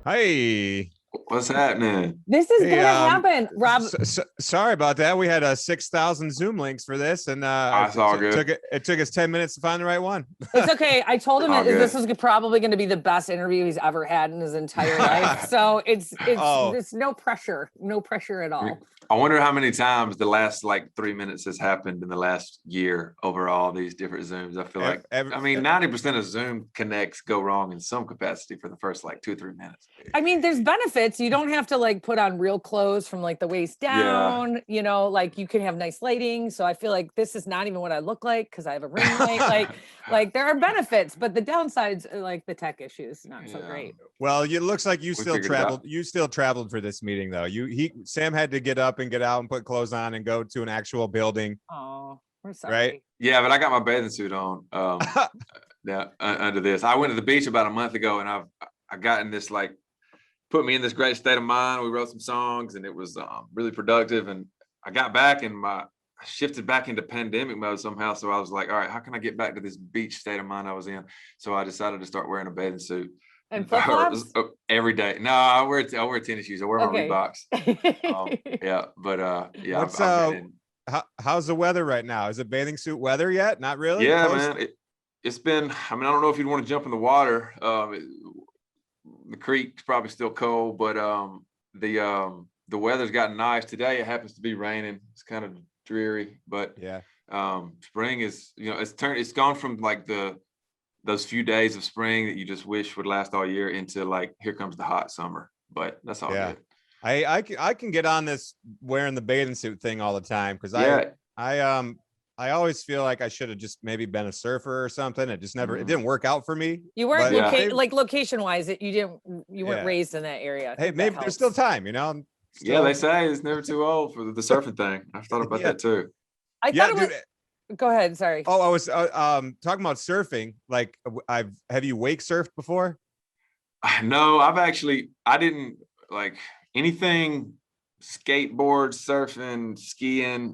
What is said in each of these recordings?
Hi. What's happening? This is Hey, gonna happen, Rob. sorry about that. We had 6,000 Zoom links for this, and It's all good. it took us 10 minutes to find the right one. It's okay. I told him All this good. was probably going to be the best interview he's ever had in his entire life. So it's no pressure, at all. I wonder how many times the last like 3 minutes has happened in the last year over all these different Zooms. I feel like, I mean, 90% of Zoom connects go wrong in some capacity for the first like 2 or 3 minutes. I mean, there's benefits. You don't have to like put on real clothes from like the waist down, like you can have nice lighting. So I feel like this is not even what I look like because I have a ring light. like there are benefits, but the downsides are like the tech issues, not so great. Well, it looks like you still traveled. You still traveled for this meeting though. Sam had to get up and get out and put clothes on and go to an actual building. Oh, we're sorry. Right? Yeah, but I got my bathing suit on. Under this. I went to the beach about a month ago and I got in this like put me in this great state of mind. We wrote some songs and it was really productive. And I got back and I shifted back into pandemic mode somehow. So I was like, all right, how can I get back to this beach state of mind I was in? So I decided to start wearing a bathing suit. And flip-flops? Every day. No, I wear tennis shoes. I wear my Reeboks. How's the weather right now? Is it bathing suit weather yet? Not really? Yeah, man. It's been, I mean, I don't know if you'd want to jump in the water. The creek's probably still cold, but the weather's gotten nice. Today it happens to be raining. It's kind of dreary, but yeah. Spring is, it's gone from like those few days of spring that you just wish would last all year into like here comes the hot summer. But that's all good. I can get on this wearing the bathing suit thing all the time because I always feel like I should have just maybe been a surfer or something. It just never, it didn't work out for me. You weren't location wise, you weren't raised in that area. Hey, maybe there's still time, They say it's never too old for the surfing thing. I've thought about that too. I thought it was. Go ahead. Sorry. Oh, I was talking about surfing. Like, have you wake surfed before? No, I didn't like anything skateboard, surfing, skiing.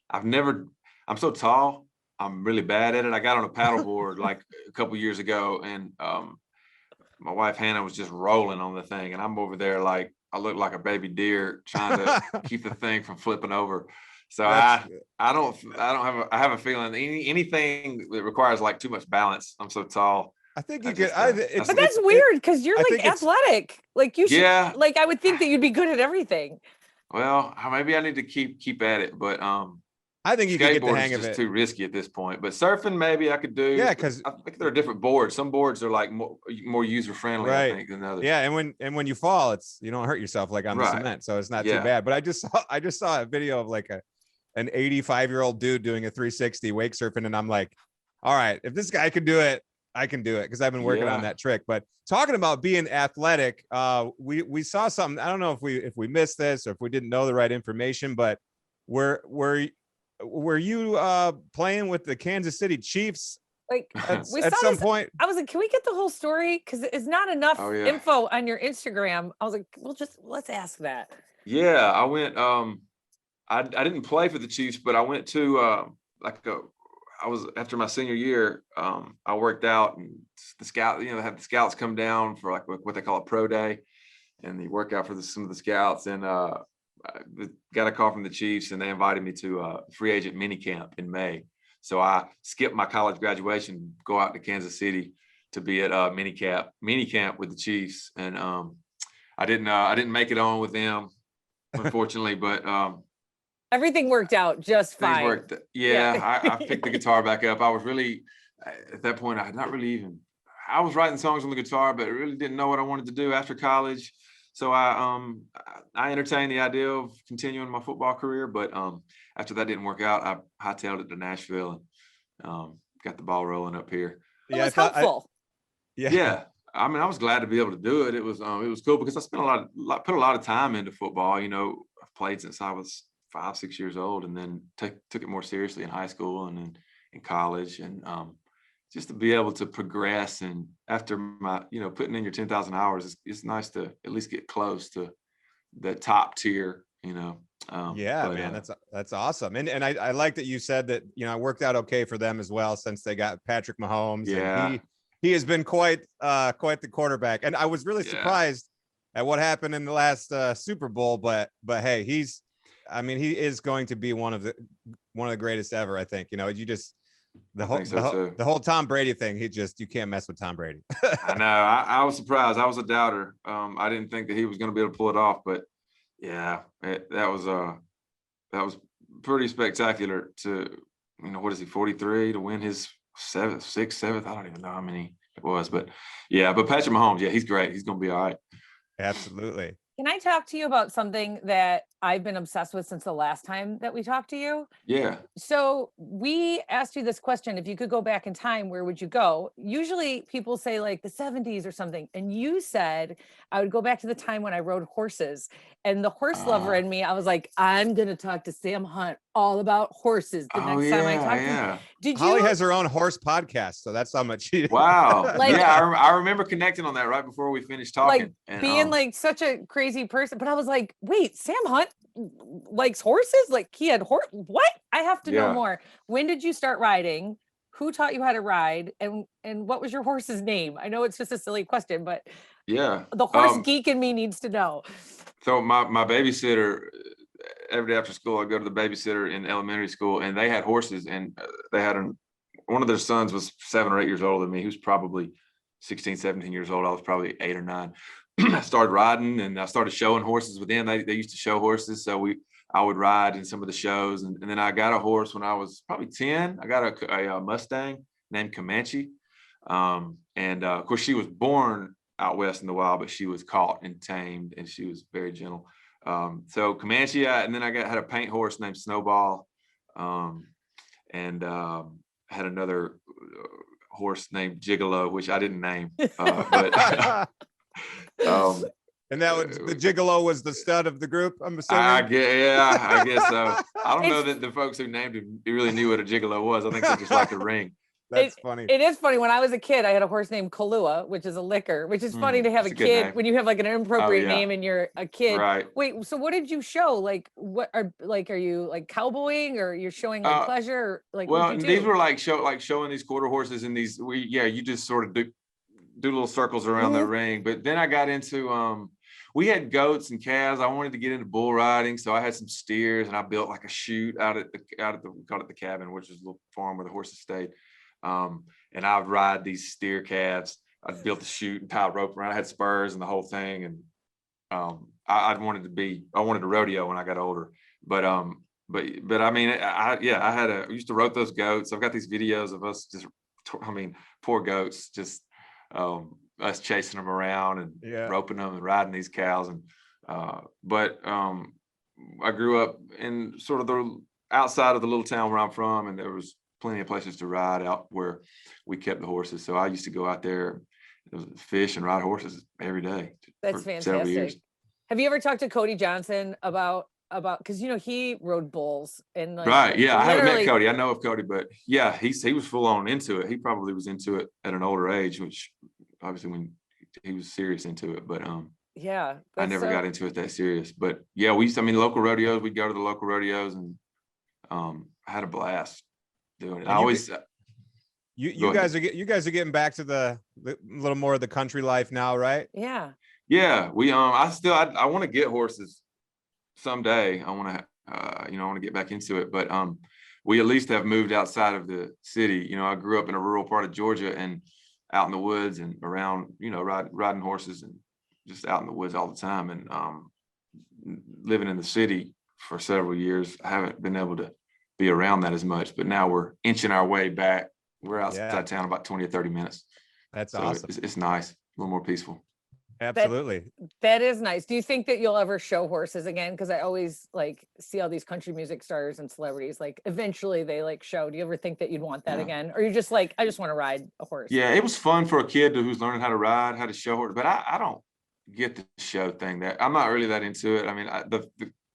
I'm so tall. I'm really bad at it. I got on a paddleboard like a couple years ago and my wife Hannah was just rolling on the thing and I'm over there like I look like a baby deer trying to keep the thing from flipping over. So I have a feeling anything that requires like too much balance. I'm so tall. I think you could. But that's weird because you're like athletic. Like you should. Yeah. Like I would think that you'd be good at everything. Well, maybe I need to keep at it, but I think you can get the hang of it. Skateboard is just too risky at this point. But surfing, maybe I could do. Yeah, because I think there are different boards. Some boards are like more user friendly, right. I think, than others. Yeah, and when you fall, you don't hurt yourself like on the cement, so it's not too bad. But I just saw a video of like an 85-year-old dude doing a 360 wake surfing, and I'm like, all right, if this guy could do it, I can do it because I've been working on that trick. But talking about being athletic, we saw something. I don't know if we missed this or if we didn't know the right information, but were you playing with the Kansas City Chiefs like at some point? I was like, can we get the whole story? Because it's not enough info on your Instagram. I was like, let's ask that. Yeah, I went. I didn't play for the Chiefs, but I went to I was after my senior year. I worked out and the scout. They have the scouts come down for like what they call a pro day, and they work out for some of the scouts and. Got a call from the Chiefs and they invited me to a free agent mini camp in May. So I skipped my college graduation, go out to Kansas City to be at mini camp with the Chiefs. And I didn't make it on with them, unfortunately, but everything worked out just fine. Worked. Yeah. I picked the guitar back up. I was really at that point, I was writing songs on the guitar, but I really didn't know what I wanted to do after college. So I entertained the idea of continuing my football career, but after that didn't work out, I hightailed it to Nashville and got the ball rolling up here. It was helpful. Yeah. I mean, I was glad to be able to do it. It was cool because I spent put a lot of time into football. I've played since I was 5-6 years old, and then took it more seriously in high school and then in college, and just to be able to progress. And after my, putting in your 10,000 hours, it's nice to at least get close to the top tier, man, that's awesome. And I like that you said that, it worked out okay for them as well, since they got Patrick Mahomes. Yeah. And he has been quite the quarterback. And I was really surprised at what happened in the last Super Bowl, but hey, he is going to be one of the greatest ever. I think, the whole Tom Brady thing. You can't mess with Tom Brady. I know. I was surprised. I was a doubter. I didn't think that he was going to be able to pull it off, but yeah, that was pretty spectacular to, what is he, 43 to win his sixth, seventh? I don't even know how many it was, but yeah, but Patrick Mahomes, yeah, he's great. He's going to be all right. Absolutely. Can I talk to you about something that I've been obsessed with since the last time that we talked to you? Yeah. So we asked you this question: if you could go back in time, where would you go? Usually people say like the 70s or something. And you said, I would go back to the time when I rode horses. And the horse lover in me, I was like, I'm going to talk to Sam Hunt all about horses the next time I talk to him. Did Holly has her own horse podcast, so that's how much she. Wow. I remember connecting on that right before we finished talking. Like being like such a crazy person. But I was like, wait, Sam Hunt likes horses? Like he had what? I have to know more. When did you start riding? Who taught you how to ride? And what was your horse's name? I know it's just a silly question, but yeah, the horse geek in me needs to know. So my babysitter, every day after school, I go to the babysitter in elementary school, and they had horses, and they had one of their sons was 7 or 8 years older than me. He was probably 16, 17 years old. I was probably 8 or 9. I started riding, and I started showing horses with them. They used to show horses, so I would ride in some of the shows, and then I got a horse when I was probably 10. I got a Mustang named Comanche, and of course she was born out west in the wild, but she was caught and tamed, and she was very gentle. So Comanche, and then I had a paint horse named Snowball, and had another horse named Jiggalo, which I didn't name, but. And that was the Jiggalo was the stud of the group, I'm assuming. I guess so. I don't know that the folks who named him really knew what a Jiggalo was. I think they just liked the ring. That's funny. It is funny. When I was a kid, I had a horse named Kahlua, which is a licker, which is funny to have a kid when you have like an inappropriate name and you're a kid. Right. Wait, so what did you show? Like, are you like cowboying, or you're showing like pleasure? Or, like, well, these were showing these quarter horses, and you just sort of do little circles around the ring. But then I got into we had goats and calves. I wanted to get into bull riding, so I had some steers, and I built like a chute out at the we called it the cabin, which is a little farm where the horses stayed. And I'd ride these steer calves. I built the chute and tied a rope around. I had spurs and the whole thing. And I wanted to rodeo when I got older. But I mean, I used to rope those goats. I've got these videos of us poor goats, just us chasing them around and roping them and riding these cows. And but I grew up in sort of the outside of the little town where I'm from, and there was plenty of places to ride out where we kept the horses. So I used to go out there, fish and ride horses every day. That's fantastic. Have you ever talked to Cody Johnson about because he rode bulls and right? Yeah, I haven't met Cody. I know of Cody, but yeah, he was full on into it. He probably was into it at an older age, which obviously when he was serious into it. But yeah, I never got into it that serious. But yeah, local rodeos. We'd go to the local rodeos and had a blast doing it. I always. You guys are getting back to the little more of the country life now, right? Yeah. Yeah, we I want to get horses someday. I want to get back into it, but we at least have moved outside of the city. I grew up in a rural part of Georgia and out in the woods and around, riding horses and just out in the woods all the time. And living in the city for several years, I haven't been able to be around that as much, but now we're inching our way back. We're outside town about 20 or 30 minutes. That's awesome. It's nice, a little more peaceful. Absolutely. That is nice. Do you think that you'll ever show horses again? Because I always see all these country music stars and celebrities, eventually they show. Do you ever think that you'd want that again? Or you're just I just want to ride a horse? Yeah, it was fun for a kid who's learning how to ride, how to show horse, but I don't get the show thing. That I'm not really that into it. I mean, the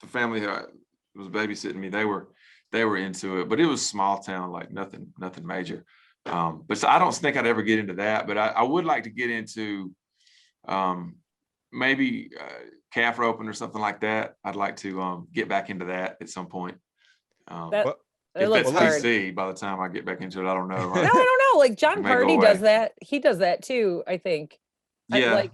family who was babysitting me, they were into it, but it was small town, nothing major. But so I don't think I'd ever get into that, but I would like to get into maybe calf roping or something like that. I'd like to get back into that at some point. If that's PC, by the time I get back into it, I don't know. No, I don't know. John Party does that. He does that too, I think. Yeah.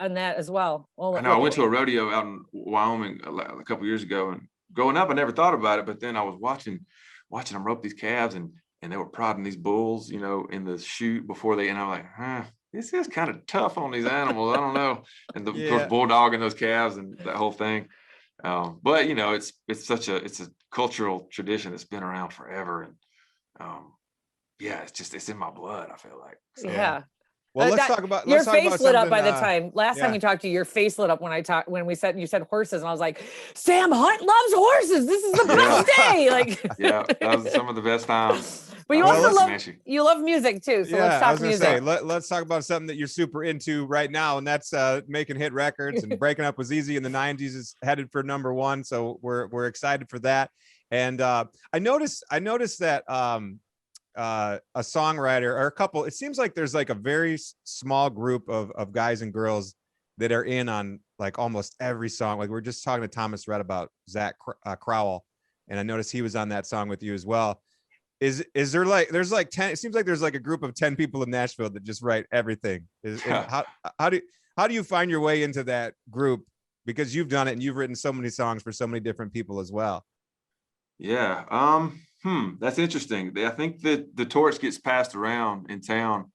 On that as well. I know I went to a rodeo out in Wyoming a couple years ago, and growing up, I never thought about it, but then I was watching them rope these calves, and they were prodding these bulls, you know, in the chute before they, and I'm like, this is kind of tough on these animals. I don't know. And of course, bulldogging those calves and that whole thing. But you know, it's a cultural tradition that's been around forever, and yeah, it's in my blood, I feel like. So. Yeah. Well, let's talk about your face lit up by the time last time we talked to you. Your face lit up when you said horses, and I was like, Sam Hunt loves horses. This is the best day. Like, yeah, that was some of the best times. But you also love music too. So let's talk music. Let's talk about something that you're super into right now, and that's making hit records. And Breaking Up Was Easy in the 90s is headed for #1, so we're excited for that. And I noticed that a songwriter or a couple, it seems like there's like a very small group of guys and girls that are in on like almost every song. Like, we're just talking to Thomas Rhett about Zach Crowell, and I noticed he was on that song with you as well. Is there like, there's like 10, it seems like there's like a group of 10 people in Nashville that just write everything. How do you find your way into that group? Because you've done it and you've written so many songs for so many different people as well. Yeah. That's interesting. I think that the torch gets passed around in town.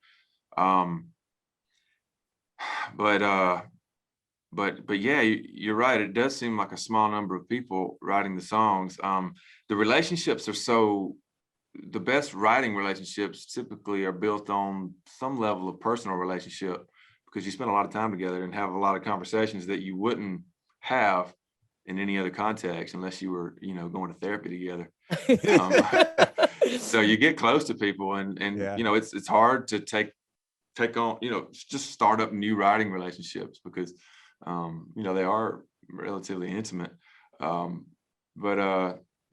But yeah, you're right. It does seem like a small number of people writing the songs. The relationships are the best writing relationships typically are built on some level of personal relationship, because you spend a lot of time together and have a lot of conversations that you wouldn't have in any other context unless you were, you know, going to therapy together. So you get close to people, and you know, it's hard to take on, you know, just start up new writing relationships, because you know, they are relatively intimate.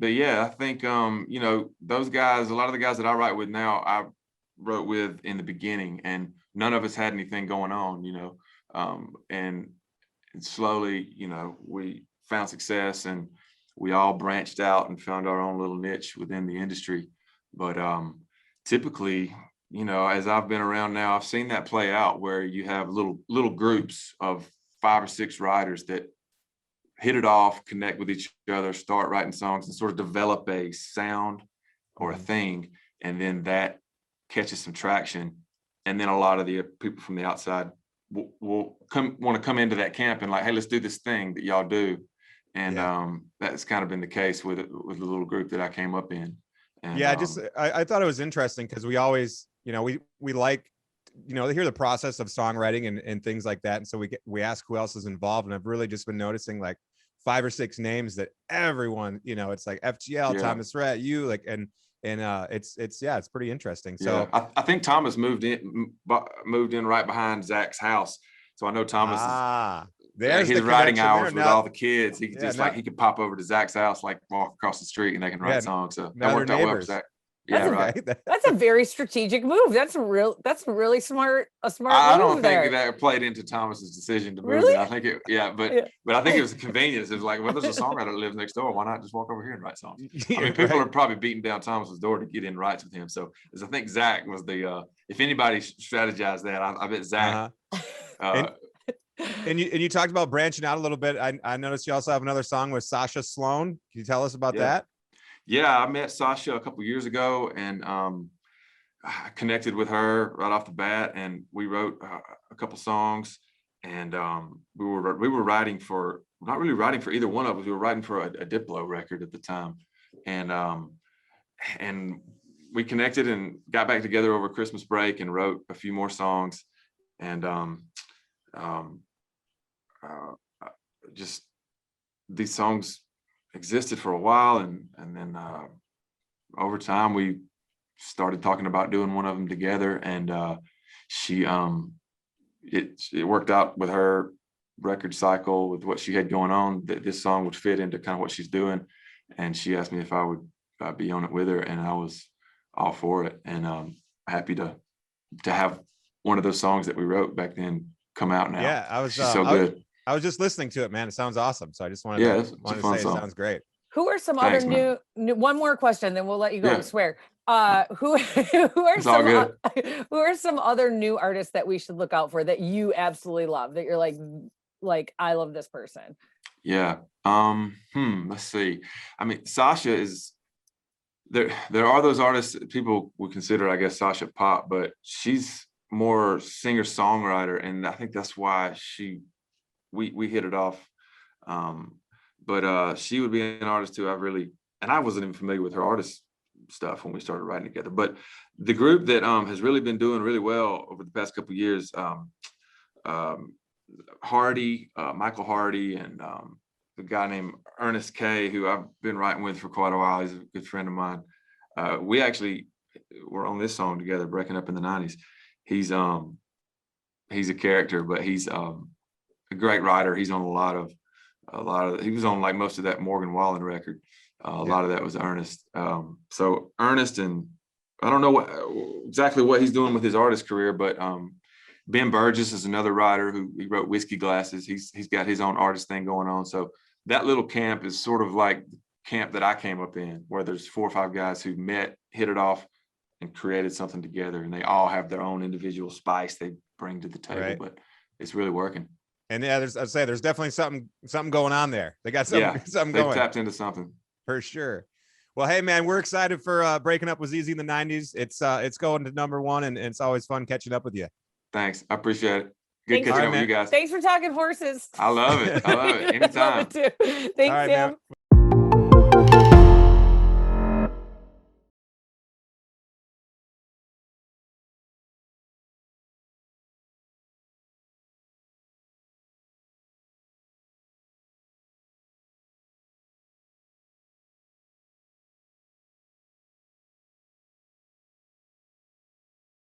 But yeah, I think you know, those guys, a lot of the guys that I write with now, I wrote with in the beginning, and none of us had anything going on, you know, and slowly, you know, we found success, and we all branched out and found our own little niche within the industry. But typically, you know, as I've been around now, I've seen that play out where you have little groups of 5 or 6 writers that hit it off, connect with each other, start writing songs, and sort of develop a sound or a thing, and then that catches some traction. And then a lot of the people from the outside will want to come into that camp and like, hey, let's do this thing that y'all do. And that's kind of been the case with the little group that I came up in. And, I thought it was interesting because we always, you know, we like, you know, to hear the process of songwriting and things like that. And so we ask who else is involved. And I've really just been noticing like 5 or 6 names that everyone, you know, it's like FGL, Thomas Rhett, you like, and it's pretty interesting. So I think Thomas moved in right behind Zach's house. So I know Thomas is his writing hours with all the kids. He could he could pop over to Zach's house, like walk across the street, and they can write songs. So that worked out well for Zach. That's a very strategic move. That's really smart. I don't think that played into Thomas's decision to move. I think but I think it was a convenience. It was like, well, there's a songwriter that lives next door. Why not just walk over here and write songs? I mean, people are probably beating down Thomas's door to get in rights with him. So, as I think Zach was the if anybody strategized that, I bet Zach. And you talked about branching out a little bit. I noticed you also have another song with Sasha Sloan. Can you tell us about that? Yeah, I met Sasha a couple years ago, and I connected with her right off the bat, and we wrote a couple songs. And we were writing for, not really writing for either one of us. We were writing for a Diplo record at the time, and we connected and got back together over Christmas break and wrote a few more songs. And just these songs existed for a while, and then over time we started talking about doing one of them together, and she it worked out with her record cycle, with what she had going on, that this song would fit into kind of what she's doing, and she asked me if I would be on it with her, and I was all for it, and happy to have one of those songs that we wrote back then come out now. Yeah, she's so good. I was just listening to it, man. It sounds awesome. So I just wanted to say it sounds great. Who are some other new, one more question, then we'll let you go. I swear. Who are It's all good. who are some other new artists that we should look out for that you absolutely love, that you're like I love this person? Yeah. Let's see. I mean, Sasha is there. There are those artists that people would consider, I guess, Sasha pop, but she's more singer-songwriter, and I think that's why we hit it off. But she would be an artist too. I wasn't even familiar with her artist stuff when we started writing together. But the group that has really been doing really well over the past couple of years, Michael Hardy, and the guy named Ernest K, who I've been writing with for quite a while. He's a good friend of mine. We actually were on this song together, Breaking Up in the 90s. He's a character, but he's a great writer. He's on a lot of he was on like most of that Morgan Wallen record. A lot of that was Ernest. So Ernest, and I don't know exactly what he's doing with his artist career, but Ben Burgess is another writer he wrote Whiskey Glasses. He's got his own artist thing going on. So that little camp is sort of like the camp that I came up in, where there's 4 or 5 guys who met, hit it off, and created something together. And they all have their own individual spice they bring to the table, Right. but it's really working. And yeah, there's definitely something going on there. They got something They've going. tapped into something. For sure. Well, hey man, we're excited for Breaking Up Was Easy in the 90s. It's going to #1, and it's always fun catching up with you. Thanks. I appreciate it. Good Thanks. catching All up right, with you guys. Thanks for talking horses. I love it. I love Anytime. it too. Thanks, All right, Sam. man.